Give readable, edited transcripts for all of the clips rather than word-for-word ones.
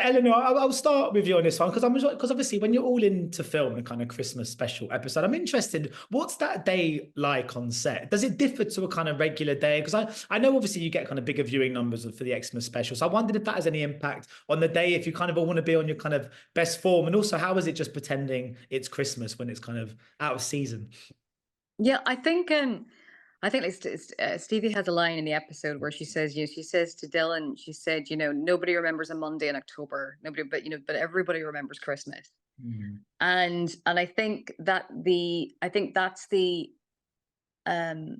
Elinor, I'll start with you on this one because obviously when you're all in to film a kind of Christmas special episode, I'm interested. What's that day like on set? Does it differ to a kind of regular day? Because I know obviously you get kind of bigger viewing numbers for the Xmas special. So I wondered if that has any impact on the day, if you kind of all want to be on your kind of best form, and also how is it just pretending it's Christmas when it's kind of out of season? Yeah, I think Stevie has a line in the episode where she says, she says to Dylan, she said, nobody remembers a Monday in October, nobody, but everybody remembers Christmas. Mm. And I think I think that's um,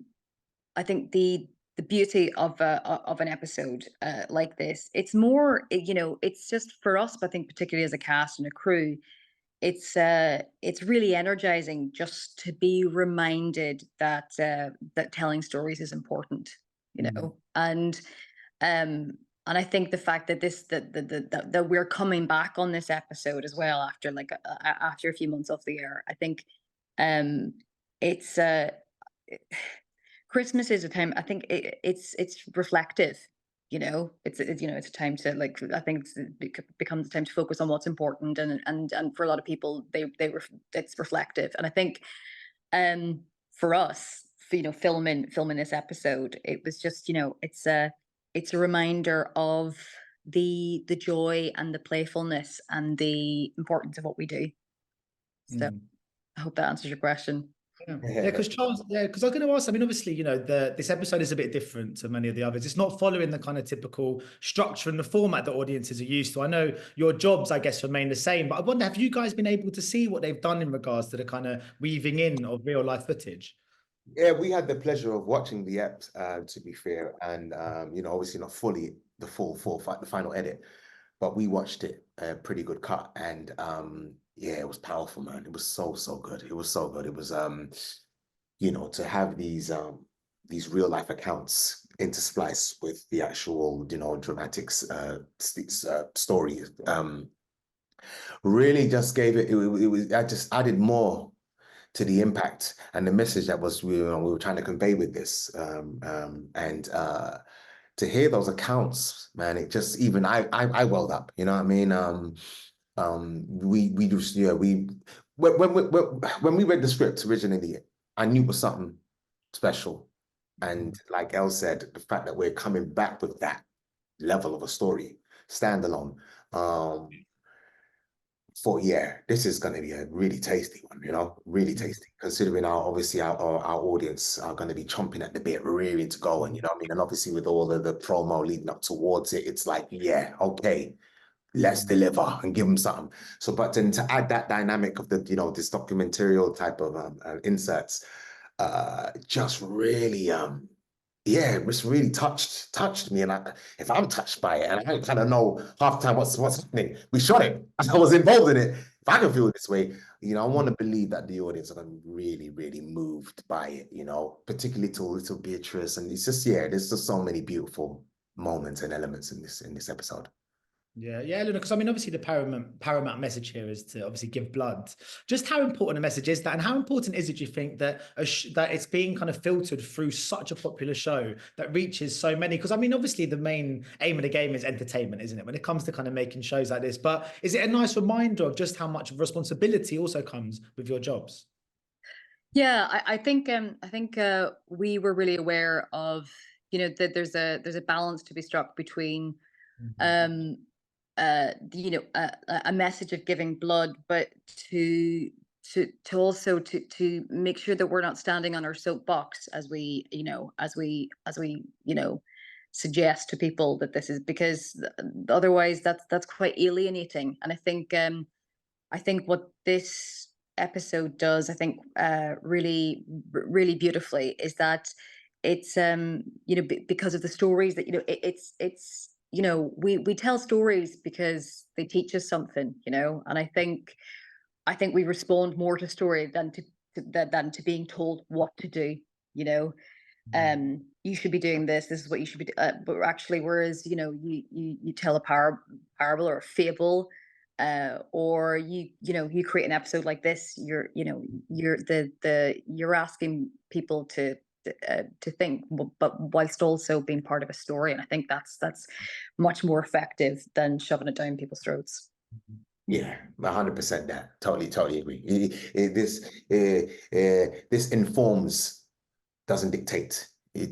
I think the beauty of an episode like this. It's more, it's just for us, I think, particularly as a cast and a crew, it's really energizing just to be reminded that that telling stories is important, Mm. and um and I think the fact that that we're coming back on this episode as well after after a few months off the air. I think um it's Christmas is a time, I think it's reflective, it's a time to, I think it becomes a time to focus on what's important, and for a lot of people it's reflective. And I think for us, filming this episode, it was just, it's a reminder of the joy and the playfulness and the importance of what we do. So Mm. I hope that answers your question. Yeah, because Charles, because I was going to ask. I mean, obviously, this episode is a bit different to many of the others. It's not following the kind of typical structure and the format that audiences are used to. I know your jobs, I guess, remain the same, but I wonder, have you guys been able to see what they've done in regards to the kind of weaving in of real life footage? Yeah, we had the pleasure of watching the ep, to be fair, and obviously not fully the the final edit, but we watched it a pretty good cut, and yeah, it was powerful, man. It was so good. It was so good. It was to have these real life accounts intersplice with the actual dramatics story, really just gave it was, I just added more to the impact and the message that we were trying to convey with this, and to hear those accounts, man, it just, even I welled up, you know what I mean? We just, yeah, when we read the script originally, I knew it was something special, and like Elle said, the fact that we're coming back with that level of a story standalone, yeah, this is going to be a really tasty one, really tasty, considering obviously our audience are going to be chomping at the bit, ready to go. And I mean, and obviously with all of the promo leading up towards it, it's like, yeah, okay, let's deliver and give them something. So, but then to add that dynamic of the, this documentarial type of inserts, just really, yeah, it was really touched me. And if I'm touched by it, and I don't kind of know half the time what's happening, we shot it. I was involved in it. If I can feel this way, I want to believe that the audience are going to be really, really moved by it, particularly to little Beatrice. And it's just, yeah, there's just so many beautiful moments and elements in this episode. Yeah, Luna, because I mean, obviously the paramount message here is to obviously give blood. Just how important a message is that, and how important is it, do you think, that that it's being kind of filtered through such a popular show that reaches so many? Because I mean, obviously the main aim of the game is entertainment, isn't it, when it comes to kind of making shows like this? But is it a nice reminder of just how much responsibility also comes with your jobs? Yeah, I think we were really aware of, that there's a balance to be struck between a message of giving blood, but to also to make sure that we're not standing on our soapbox as we suggest to people that this is, because otherwise that's quite alienating. And I think what this episode does, I think really beautifully, is that it's because of the stories that it's we tell stories because they teach us something, and I think we respond more to story than to being told what to do, you should be doing this is what you should be but actually, whereas you tell a parable or a fable, or you create an episode like this, you're asking people to to think, but whilst also being part of a story. And I think that's much more effective than shoving it down people's throats. Yeah, 100% that. Totally agree. This informs, doesn't dictate. You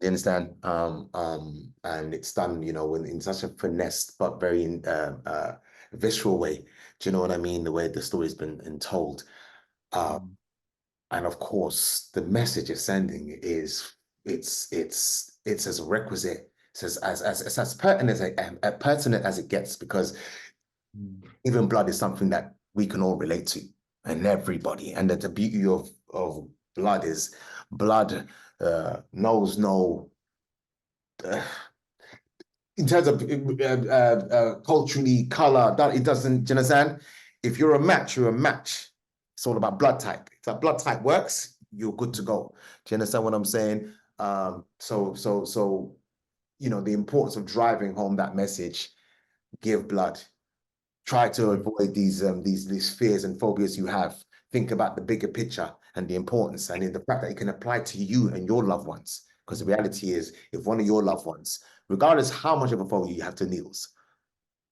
understand? And it's done, you know, in such a finesse but very visceral way. Do you know what I mean? The way the story's been told. And of course, the message it's sending is it's as requisite, it's as pertinent as it gets, because even blood is something that we can all relate to, and everybody. And that the beauty of blood is blood knows no in terms of culturally color. That it doesn't. Do you understand? If you're a match, you're a match. It's all about blood type. If that blood type works, you're good to go. Do you understand what I'm saying? So you know, the importance of driving home that message: give blood. Try to avoid these fears and phobias you have. Think about the bigger picture and the importance, and in the fact that it can apply to you and your loved ones. Because the reality is, if one of your loved ones, regardless how much of a phobia you have to needles,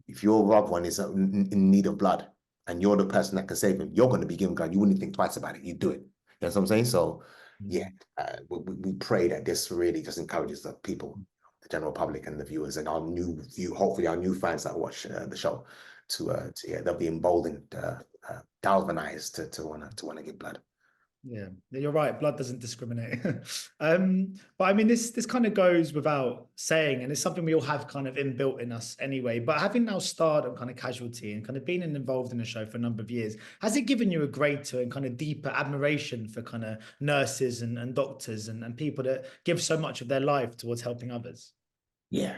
if your loved one is in need of blood and you're the person that can save him, you're going to be giving blood. You wouldn't think twice about it. You do it. You know what I'm saying? So yeah, we pray that this really just encourages the people, the general public and the viewers, and our new hopefully our new fans that watch the show, to yeah, they'll be emboldened, galvanized to want to give blood. Yeah, you're right. Blood doesn't discriminate. But I mean, this kind of goes without saying, and it's something we all have kind of inbuilt in us anyway. But having now starred on kind of Casualty and kind of been involved in the show for a number of years, has it given you a greater and kind of deeper admiration for kind of nurses and doctors and people that give so much of their life towards helping others? Yeah,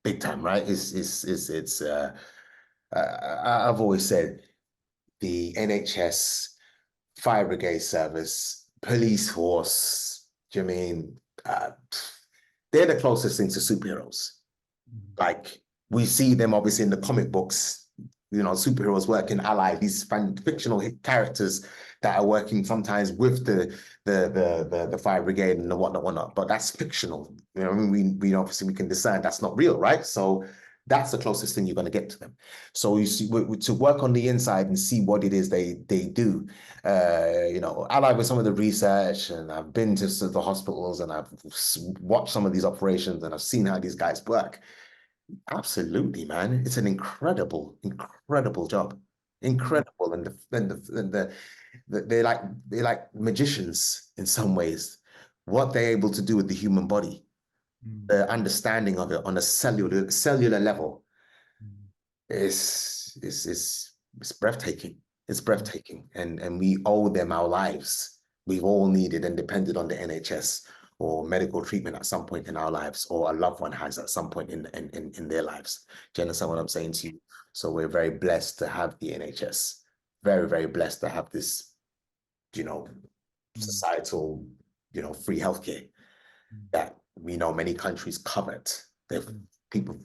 big time, right? I've always said the NHS, fire brigade service, police force, do you mean, they're the closest thing to superheroes. Like, we see them obviously in the comic books, you know, superheroes working allied, these fictional characters that are working sometimes with the fire brigade and the whatnot, but that's fictional. You know, I mean, we obviously we can discern that's not real, right? So that's the closest thing you're going to get to them. So you see, to work on the inside and see what it is they do, you know, allied with some of the research, and I've been to the hospitals and I've watched some of these operations and I've seen how these guys work. Absolutely, man. It's an incredible job. Incredible. And they're like magicians in some ways. What they're able to do with the human body, the understanding of it on a cellular level is breathtaking. It's breathtaking. And we owe them our lives. We've all needed and depended on the NHS or medical treatment at some point in our lives, or a loved one has at some point in their lives. Do you understand what I'm saying to you? So we're very blessed to have the NHS. Very, very blessed to have this, you know, societal, you know, free healthcare that we know many countries covered. They've people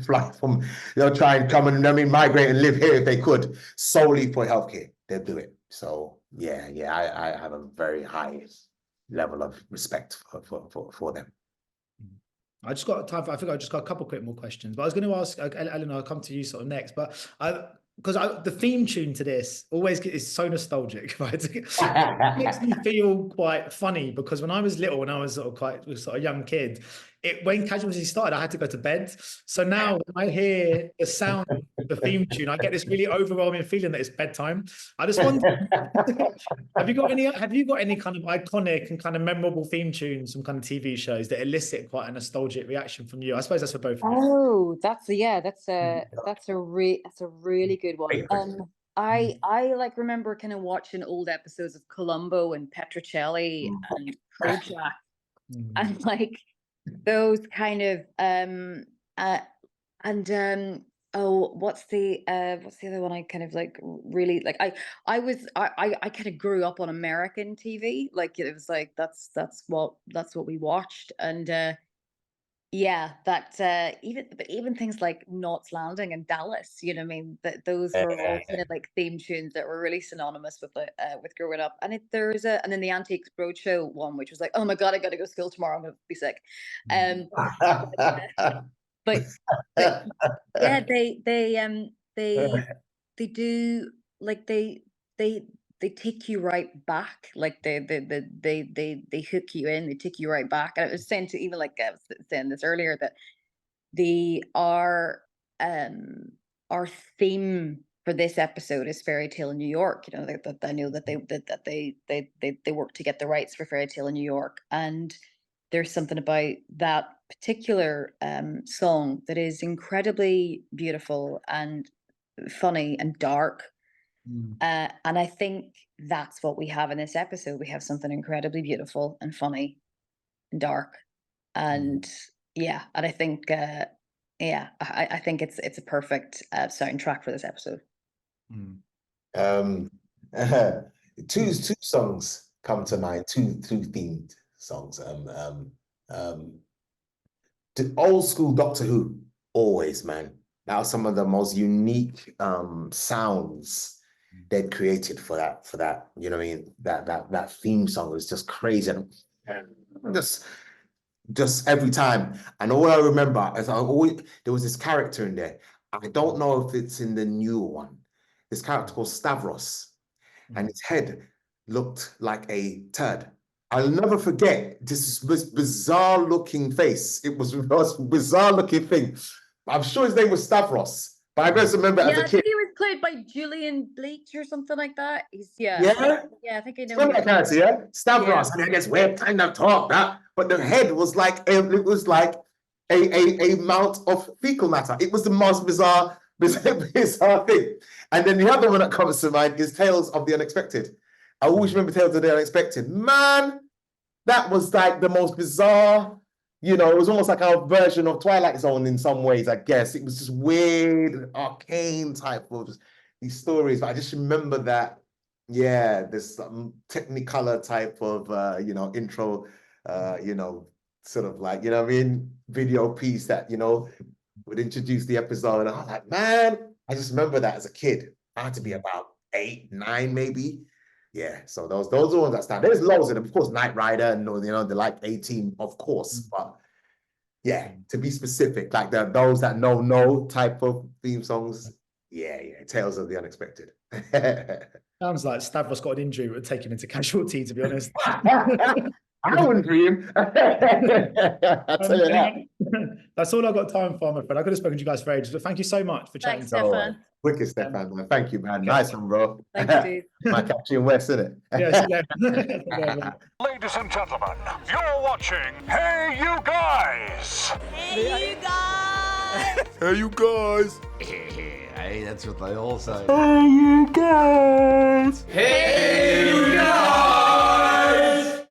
fly from, they'll try and come and, I mean, migrate and live here if they could, solely for healthcare. They'll do it. So yeah, I have a very high level of respect for them. I just got time for, I think I just got a couple quick more questions, but I was going to ask Elinor, I'll come to you sort of next, but because the theme tune to this always is so nostalgic, right? It makes me feel quite funny, because when I was little, when I was sort of a young kid, when Casualty started, I had to go to bed. So now when I hear the sound of the theme tune, I get this really overwhelming feeling that it's bedtime. I just wonder, have you got any kind of iconic and kind of memorable theme tunes from kind of TV shows that elicit quite a nostalgic reaction from you? I suppose that's for both of you. Oh, that's a really good one. I like remember kind of watching old episodes of Columbo and Petrocelli and Kojak, and like those kind of oh, what's the other one I kind of like really like? I kind of grew up on American TV. Like, it was like that's what we watched, and Yeah, that even things like Knots Landing and Dallas, you know what I mean? That those were all kind of like theme tunes that were really synonymous with growing up. And and then the Antiques Roadshow one, which was like, oh my God, I gotta go to school tomorrow, I'm gonna be sick. But yeah, they do, like they take you right back, like they hook you in, they take you right back. And I was saying to, even like I was saying this earlier, that our theme for this episode is Fairy Tale in New York. You know, that I know that they work to get the rights for Fairy Tale in New York, and there's something about that particular song that is incredibly beautiful and funny and dark. And I think that's what we have in this episode. We have something incredibly beautiful and funny and dark. And yeah, and I think I think it's a perfect soundtrack for this episode. Two songs come to mind, two themed songs. The old school Doctor Who, always, man. That was some of the most unique sounds they'd created for that. You know what I mean? That theme song was just crazy. And just every time. And all I remember is there was this character in there. I don't know if it's in the new one. This character called Stavros, and his head looked like a turd. I'll never forget this bizarre looking face. It was the most bizarre looking thing. I'm sure his name was Stavros, but I just remember as a kid. I think he was played by Julian Bleach or something like that. Yeah, I think I know. Remember that character, yeah? Stavros, and I guess weird kind of talk that, but the head was like a mount of fecal matter. It was the most bizarre thing. And then the other one that comes to mind is Tales of the Unexpected. I always remember Tales of the Unexpected. Man, that was like the most bizarre, you know, it was almost like our version of Twilight Zone in some ways, I guess. It was just weird, arcane type of these stories. But I just remember that, yeah, this Technicolor type of, intro, sort of like, you know what I mean, video piece that, would introduce the episode. And I was like, man, I just remember that as a kid. I had to be about 8, 9 maybe. Yeah, so those are the ones that stand. There's loads of them, of course, Knight Rider and the like 18, of course. But yeah, to be specific, like those that know type of theme songs. Yeah, Tales of the Unexpected. Sounds like Stavros got an injury, would take him into Casualty, to be honest. I wouldn't dream. I'll tell you that. That's all I've got time for, my friend. I could have spoken to you guys for ages, but thank you so much for chatting. Thanks, Stefan. Wicked, Stefan, man. Thank you, man. Nice one, bro. Thank you, dude. Might catch you in West, isn't it? Yeah. Ladies and gentlemen, you're watching Hey You Guys! Hey, you guys! Hey You Guys! Hey, that's what they all say. Hey, you